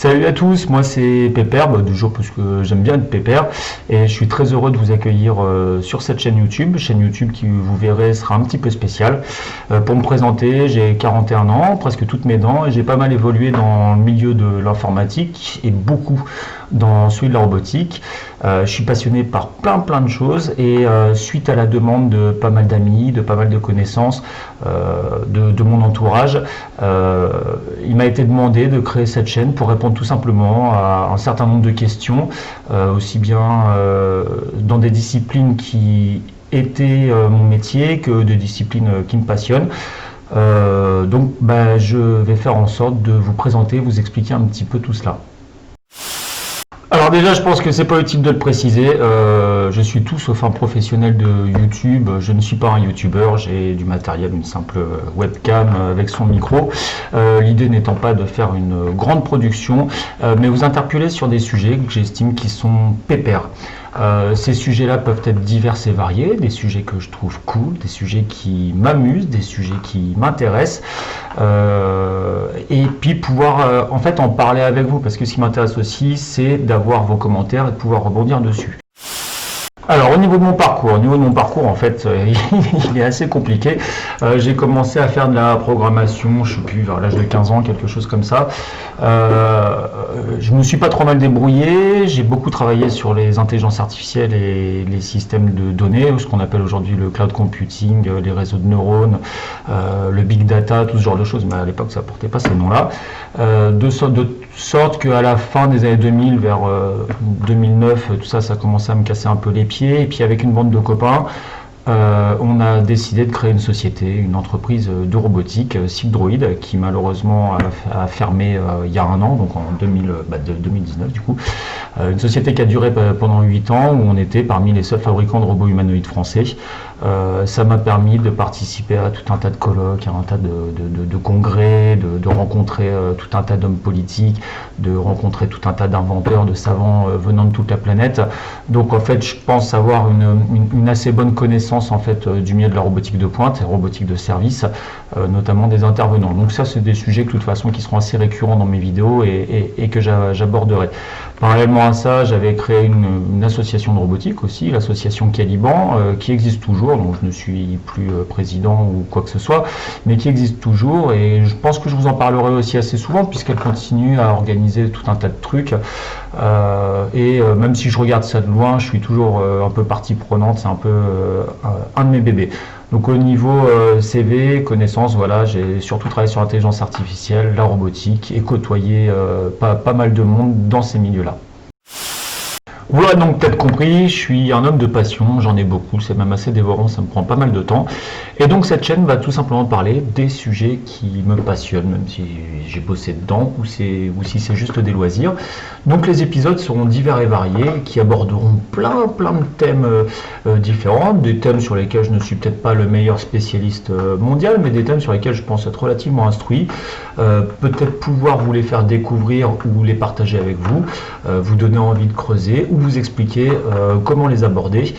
Salut à tous, moi c'est Pépère, du jour parce que j'aime bien être Pépère et je suis très heureux de vous accueillir sur cette chaîne YouTube qui vous verrez sera un petit peu spéciale. Pour me présenter, j'ai 41 ans, presque toutes mes dents et j'ai pas mal évolué dans le milieu de l'informatique et beaucoup dans celui de la robotique. Je suis passionné par plein de choses et suite à la demande de pas mal d'amis, de pas mal de connaissances, de mon entourage, il m'a été demandé de créer cette chaîne pour répondre tout simplement à un certain nombre de questions, aussi bien dans des disciplines qui étaient mon métier que de disciplines qui me passionnent. Donc je vais faire en sorte de vous présenter, vous expliquer un petit peu tout cela. Alors déjà, je pense que c'est pas utile de le préciser, je suis tout sauf un professionnel de YouTube, je ne suis pas un YouTuber, j'ai du matériel, une simple webcam avec son micro, l'idée n'étant pas de faire une grande production, mais vous interpeller sur des sujets que j'estime qui sont pépères. Ces sujets-là peuvent être divers et variés, des sujets que je trouve cool, des sujets qui m'amusent, des sujets qui m'intéressent, et puis pouvoir en fait en parler avec vous, parce que ce qui m'intéresse aussi, c'est d'avoir vos commentaires et de pouvoir rebondir dessus. Alors au niveau de mon parcours, en fait, il est assez compliqué. J'ai commencé à faire de la programmation, je sais plus, vers l'âge de 15 ans, quelque chose comme ça. Je me suis pas trop mal débrouillé, j'ai beaucoup travaillé sur les intelligences artificielles et les systèmes de données, ce qu'on appelle aujourd'hui le cloud computing, les réseaux de neurones, le big data, tout ce genre de choses, mais à l'époque ça portait pas ces noms-là. De sorte qu'à la fin des années 2000, vers 2009, tout ça, ça commençait à me casser un peu les pieds. Et puis avec une bande de copains, on a décidé de créer une société, une entreprise de robotique, Silkdroid, qui malheureusement a fermé il y a un an, donc en 2019 du coup. Une société qui a duré pendant 8 ans, où on était parmi les seuls fabricants de robots humanoïdes français. Ça m'a permis de participer à tout un tas de colloques, à un tas de congrès, de rencontrer tout un tas d'hommes politiques, de rencontrer tout un tas d'inventeurs, de savants venant de toute la planète. Donc en fait, je pense avoir une assez bonne connaissance en fait du milieu de la robotique de pointe, robotique de service, notamment des intervenants. Donc ça, c'est des sujets de toute façon qui seront assez récurrents dans mes vidéos et que j'aborderai. Parallèlement à ça, j'avais créé une association de robotique aussi, l'association Caliban, qui existe toujours, donc je ne suis plus président ou quoi que ce soit, mais qui existe toujours, et je pense que je vous en parlerai aussi assez souvent, puisqu'elle continue à organiser tout un tas de trucs, et même si je regarde ça de loin, je suis toujours un peu partie prenante, c'est un peu un de mes bébés. Donc au niveau CV, connaissances, voilà, j'ai surtout travaillé sur l'intelligence artificielle, la robotique et côtoyé pas mal de monde dans ces milieux-là. Voilà, donc peut-être compris, je suis un homme de passion, j'en ai beaucoup, c'est même assez dévorant, ça me prend pas mal de temps. Et donc cette chaîne va tout simplement parler des sujets qui me passionnent, même si j'ai bossé dedans ou si c'est juste des loisirs. Donc les épisodes seront divers et variés, qui aborderont plein de thèmes différents, des thèmes sur lesquels je ne suis peut-être pas le meilleur spécialiste mondial, mais des thèmes sur lesquels je pense être relativement instruit, peut-être pouvoir vous les faire découvrir ou les partager avec vous, vous donner envie de creuser, ou vous expliquer comment les aborder,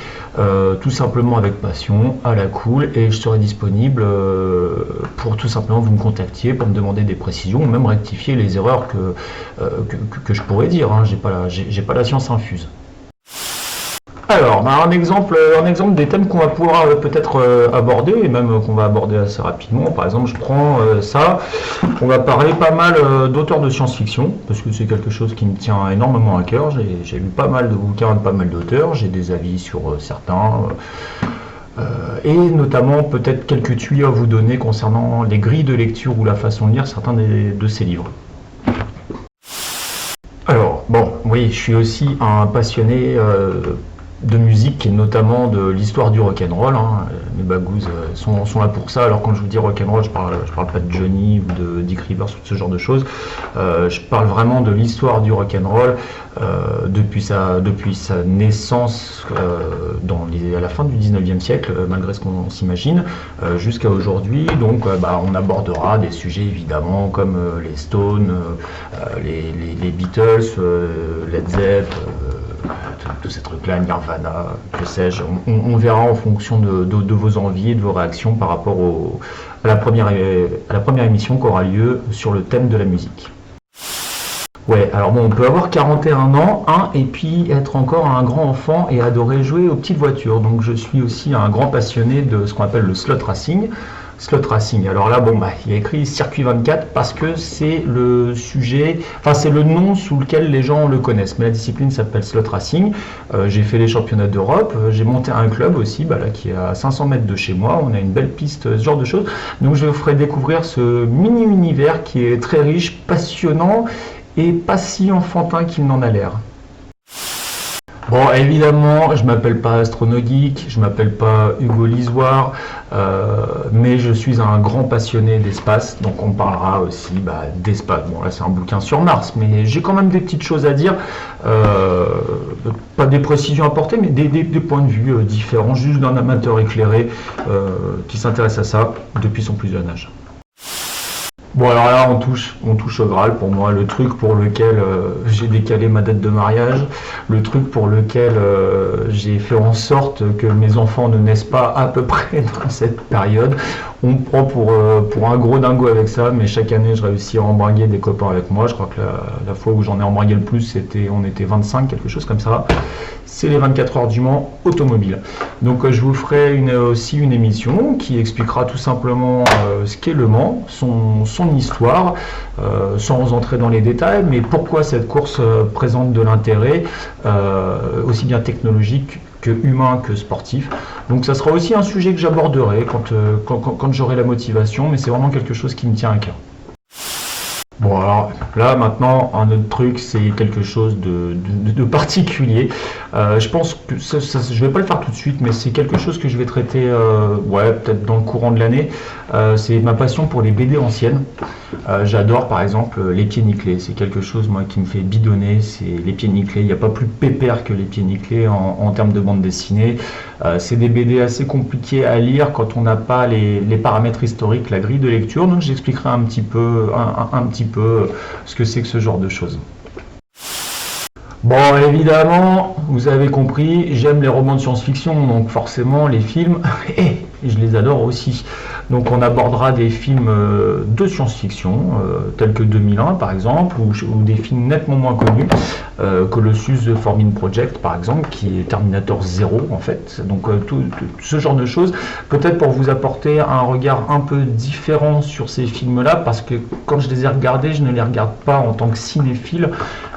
tout simplement avec passion, à la cool, et je serai disponible pour tout simplement vous me contactiez, pour me demander des précisions, ou même rectifier les erreurs que je pourrais dire, hein. J'ai pas la science infuse. Alors, un exemple des thèmes qu'on va pouvoir peut-être aborder, et même qu'on va aborder assez rapidement. Par exemple, je prends ça, on va parler pas mal d'auteurs de science-fiction, parce que c'est quelque chose qui me tient énormément à cœur. J'ai lu pas mal de bouquins de pas mal d'auteurs, j'ai des avis sur certains, et notamment peut-être quelques tuyaux à vous donner concernant les grilles de lecture ou la façon de lire certains de ces livres. Alors, bon, oui, je suis aussi un passionné de musique et notamment de l'histoire du rock'n'roll, hein. Mes bagous sont là pour ça. Alors quand je vous dis rock'n'roll, je parle pas de Johnny ou de Dick Rivers ou de ce genre de choses. Je parle vraiment de l'histoire du rock'n'roll depuis sa naissance à la fin du 19e siècle, malgré ce qu'on s'imagine, jusqu'à aujourd'hui. Donc on abordera des sujets évidemment comme les Stones, les Beatles, Led Zepp, tous ces trucs-là, Nirvana, que sais-je. On verra en fonction de vos envies et de vos réactions par rapport à la première émission qui aura lieu sur le thème de la musique. Ouais, alors bon, on peut avoir 41 ans, et puis être encore un grand enfant et adorer jouer aux petites voitures. Donc je suis aussi un grand passionné de ce qu'on appelle le slot racing. Slot racing. Alors là, bon, bah, il y a écrit Circuit 24 parce que c'est le sujet, enfin c'est le nom sous lequel les gens le connaissent. Mais la discipline s'appelle slot racing. J'ai fait les championnats d'Europe. J'ai monté un club aussi, bah, là, qui est à 500 mètres de chez moi. On a une belle piste, ce genre de choses. Donc je vous ferai découvrir ce mini univers qui est très riche, passionnant et pas si enfantin qu'il n'en a l'air. Bon, évidemment, je m'appelle pas Astronogeek, je m'appelle pas Hugo Lisoire, mais je suis un grand passionné d'espace, donc on parlera aussi d'espace. Bon, là c'est un bouquin sur Mars, mais j'ai quand même des petites choses à dire, pas des précisions à porter, mais des points de vue différents, juste d'un amateur éclairé qui s'intéresse à ça depuis son plus jeune âge. Bon, alors là on touche au Graal pour moi, le truc pour lequel j'ai décalé ma date de mariage, le truc pour lequel j'ai fait en sorte que mes enfants ne naissent pas à peu près dans cette période. On me prend pour un gros dingo avec ça, mais chaque année je réussis à embringuer des copains avec moi. Je crois que la fois où j'en ai embringué le plus, on était 25, quelque chose comme ça. C'est les 24 heures du Mans automobile. Donc je vous ferai aussi une émission qui expliquera tout simplement ce qu'est le Mans, son histoire, sans entrer dans les détails, mais pourquoi cette course présente de l'intérêt, aussi bien technologique que humain que sportif. Donc ça sera aussi un sujet que j'aborderai quand j'aurai la motivation, mais c'est vraiment quelque chose qui me tient à cœur. Bon, alors là maintenant un autre truc, c'est quelque chose de particulier. Je pense que je vais pas le faire tout de suite, mais c'est quelque chose que je vais traiter peut-être dans le courant de l'année. C'est ma passion pour les BD anciennes. J'adore par exemple Les Pieds Nickelés. C'est quelque chose moi qui me fait bidonner. C'est Les Pieds Nickelés. Il n'y a pas plus pépère que Les Pieds Nickelés en termes de bande dessinée. C'est des BD assez compliqués à lire quand on n'a pas les paramètres historiques, la grille de lecture. Donc j'expliquerai un petit peu ce que c'est que ce genre de choses. Bon, évidemment, vous avez compris, j'aime les romans de science-fiction, donc forcément les films, et je les adore aussi. Donc on abordera des films de science-fiction, tels que 2001 par exemple, ou des films nettement moins connus, Colossus The Forbidden Project par exemple, qui est Terminator 0 en fait. Donc tout ce genre de choses, peut-être pour vous apporter un regard un peu différent sur ces films-là, parce que quand je les ai regardés, je ne les regarde pas en tant que cinéphile,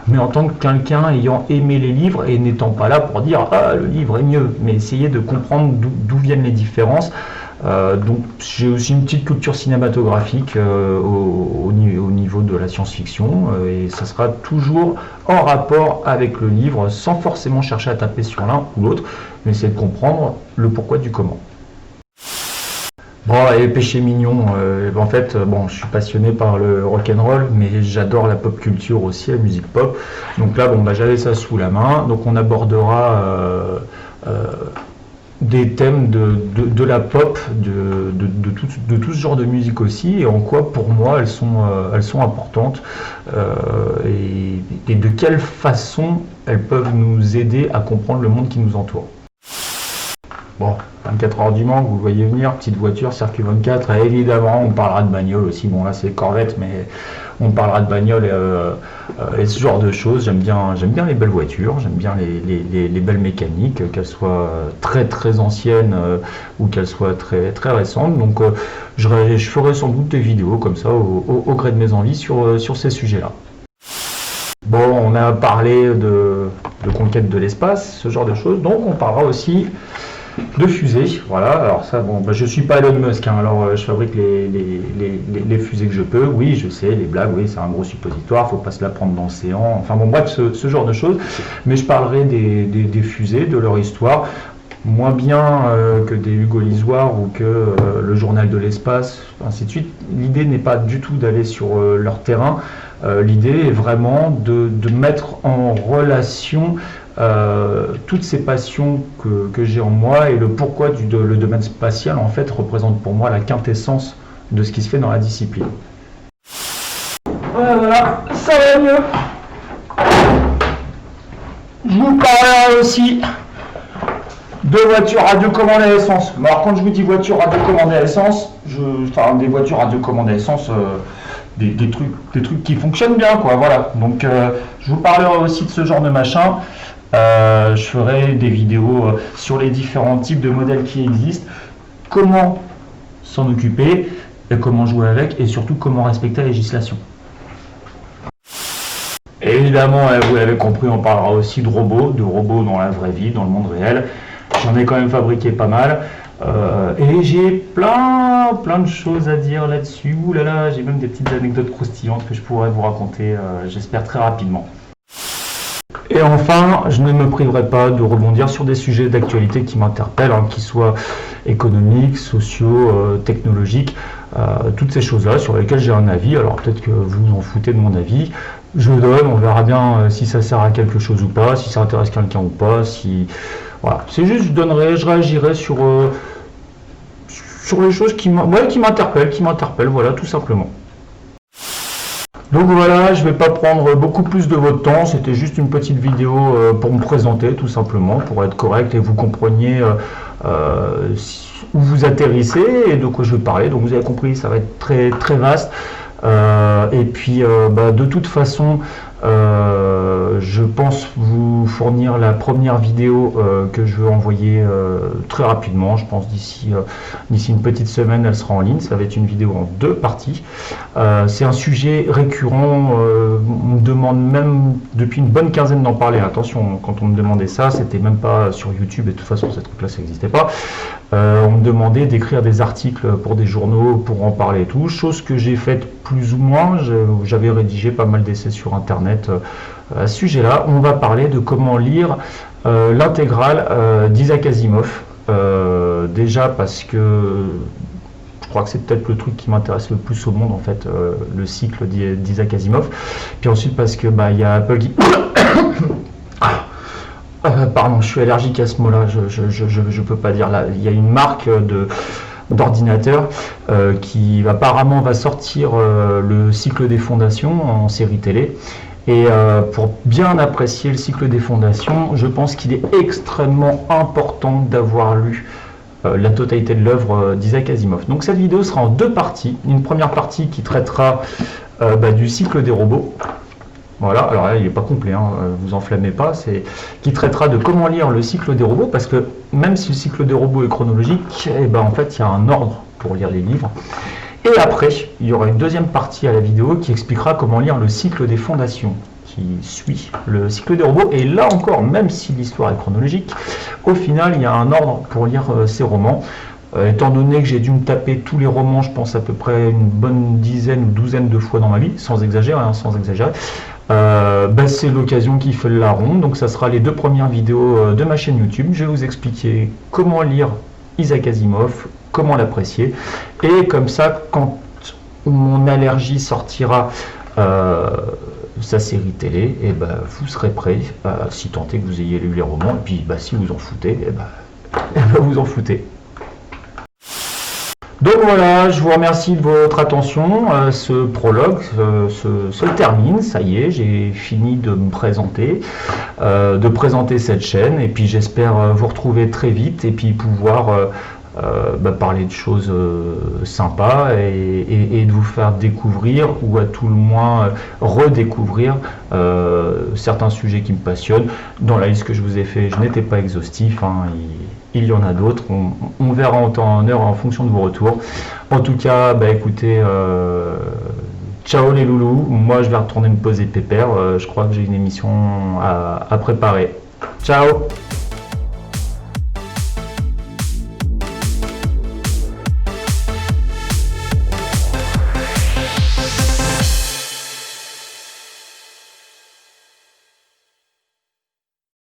mais en tant que quelqu'un ayant aimé les livres et n'étant pas là pour dire ah le livre est mieux, mais essayer de comprendre d'où viennent les différences. Donc j'ai aussi une petite culture cinématographique au niveau de la science-fiction, et ça sera toujours en rapport avec le livre, sans forcément chercher à taper sur l'un ou l'autre, mais essayer de comprendre le pourquoi du comment. Bon, et péché mignon, en fait, je suis passionné par le rock'n'roll, mais j'adore la pop culture aussi, la musique pop. Donc là, j'avais ça sous la main. Donc on abordera des thèmes de la pop, de tout ce genre de musique aussi, et en quoi pour moi elles sont importantes, et de quelle façon elles peuvent nous aider à comprendre le monde qui nous entoure. Bon, 24 heures du Mans, vous le voyez venir, petite voiture, circuit 24, et évidemment on parlera de bagnole aussi. Bon là c'est Corvette, mais on parlera de bagnole et ce genre de choses. J'aime bien les belles voitures, j'aime bien les belles mécaniques, qu'elles soient très très anciennes ou qu'elles soient très très récentes. Donc je ferai sans doute des vidéos comme ça au gré de mes envies sur ces sujets-là. Bon, on a parlé de conquête de l'espace, ce genre de choses, donc on parlera aussi de fusées. Voilà, alors ça, je suis pas Elon Musk, hein, alors je fabrique les fusées que je peux. Oui, je sais, les blagues, oui, c'est un gros suppositoire, faut pas se la prendre dans l'océan. Enfin bref, ce genre de choses. Mais je parlerai des fusées, de leur histoire, moins bien que des Hugo Lisoire ou que le journal de l'espace, ainsi de suite. L'idée n'est pas du tout d'aller sur leur terrain. L'idée est vraiment de mettre en relation toutes ces passions que j'ai en moi, et le pourquoi le domaine spatial en fait représente pour moi la quintessence de ce qui se fait dans la discipline. Voilà, ça va mieux. Je vous parlerai aussi de voitures à deux commandes à essence. Alors quand je vous dis voitures à deux commandes à essence, des voitures à deux commandes à essence, des trucs qui fonctionnent bien, quoi. Voilà. Donc, je vous parlerai aussi de ce genre de machin. Je ferai des vidéos sur les différents types de modèles qui existent, comment s'en occuper, et comment jouer avec, et surtout comment respecter la législation. Évidemment, vous l'avez compris, on parlera aussi de robots dans la vraie vie, dans le monde réel. J'en ai quand même fabriqué pas mal. Et j'ai plein de choses à dire là-dessus. Ouh là là, j'ai même des petites anecdotes croustillantes que je pourrais vous raconter, j'espère très rapidement. Et enfin, je ne me priverai pas de rebondir sur des sujets d'actualité qui m'interpellent, hein, qu'ils soient économiques, sociaux, technologiques, toutes ces choses-là sur lesquelles j'ai un avis. Alors peut-être que vous vous en foutez de mon avis. Je le donne, on verra bien si ça sert à quelque chose ou pas, si ça intéresse quelqu'un ou pas. Si voilà, c'est juste, je réagirai sur les choses qui m'interpellent, voilà, tout simplement. Donc voilà, je ne vais pas prendre beaucoup plus de votre temps, c'était juste une petite vidéo pour me présenter tout simplement, pour être correct et vous compreniez où vous atterrissez et de quoi je vais parler. Donc vous avez compris, ça va être très vaste. Et puis de toute façon, je pense vous fournir la première vidéo que je veux envoyer très rapidement. Je pense d'ici une petite semaine, elle sera en ligne. Ça va être une vidéo en 2 parties. C'est un sujet récurrent. On me demande même depuis une bonne quinzaine d'en parler. Attention, quand on me demandait ça, c'était même pas sur YouTube et de toute façon, cette truc-là, ça n'existait pas. On me demandait d'écrire des articles pour des journaux pour en parler et tout, chose que j'ai faite plus ou moins. J'avais rédigé pas mal d'essais sur internet à ce sujet-là. On va parler de comment lire l'intégrale d'Isaac Asimov. Déjà parce que je crois que c'est peut-être le truc qui m'intéresse le plus au monde en fait, le cycle d'Isaac Asimov. Puis ensuite parce que il y a Apple qui... pardon, je suis allergique à ce mot-là, je peux pas dire. Là, il y a une marque d'ordinateur qui apparemment va sortir le cycle des fondations en série télé. Et pour bien apprécier le cycle des fondations, je pense qu'il est extrêmement important d'avoir lu la totalité de l'œuvre d'Isaac Asimov. Donc cette vidéo sera en 2 parties. Une première partie qui traitera du cycle des robots. Voilà, alors là il n'est pas complet, hein, vous enflammez pas, qui traitera de comment lire le cycle des robots, parce que même si le cycle des robots est chronologique, en fait il y a un ordre pour lire les livres. Et après, il y aura une deuxième partie à la vidéo qui expliquera comment lire le cycle des fondations, qui suit le cycle des robots. Et là encore, même si l'histoire est chronologique, au final il y a un ordre pour lire ces romans. Étant donné que j'ai dû me taper tous les romans, je pense à peu près une bonne dizaine ou douzaine de fois dans ma vie, sans exagérer, c'est l'occasion qui fait la ronde. Donc ça sera les 2 premières vidéos de ma chaîne YouTube. Je vais vous expliquer comment lire Isaac Asimov, comment l'apprécier, et comme ça, quand mon allergie sortira sa série télé, vous serez prêt, si tant est que vous ayez lu les romans, et puis si vous en foutez, vous en foutez. Donc voilà, je vous remercie de votre attention. Ce prologue se termine, ça y est, j'ai fini de me présenter, de présenter cette chaîne, et puis j'espère vous retrouver très vite et puis pouvoir parler de choses sympas et de vous faire découvrir, ou à tout le moins redécouvrir certains sujets qui me passionnent. Dans la liste que je vous ai fait, je n'étais pas exhaustif, hein, il y en a d'autres, on verra en temps en heure en fonction de vos retours. En tout cas, écoutez, ciao les loulous, moi je vais retourner me poser pépère, je crois que j'ai une émission à préparer. Ciao.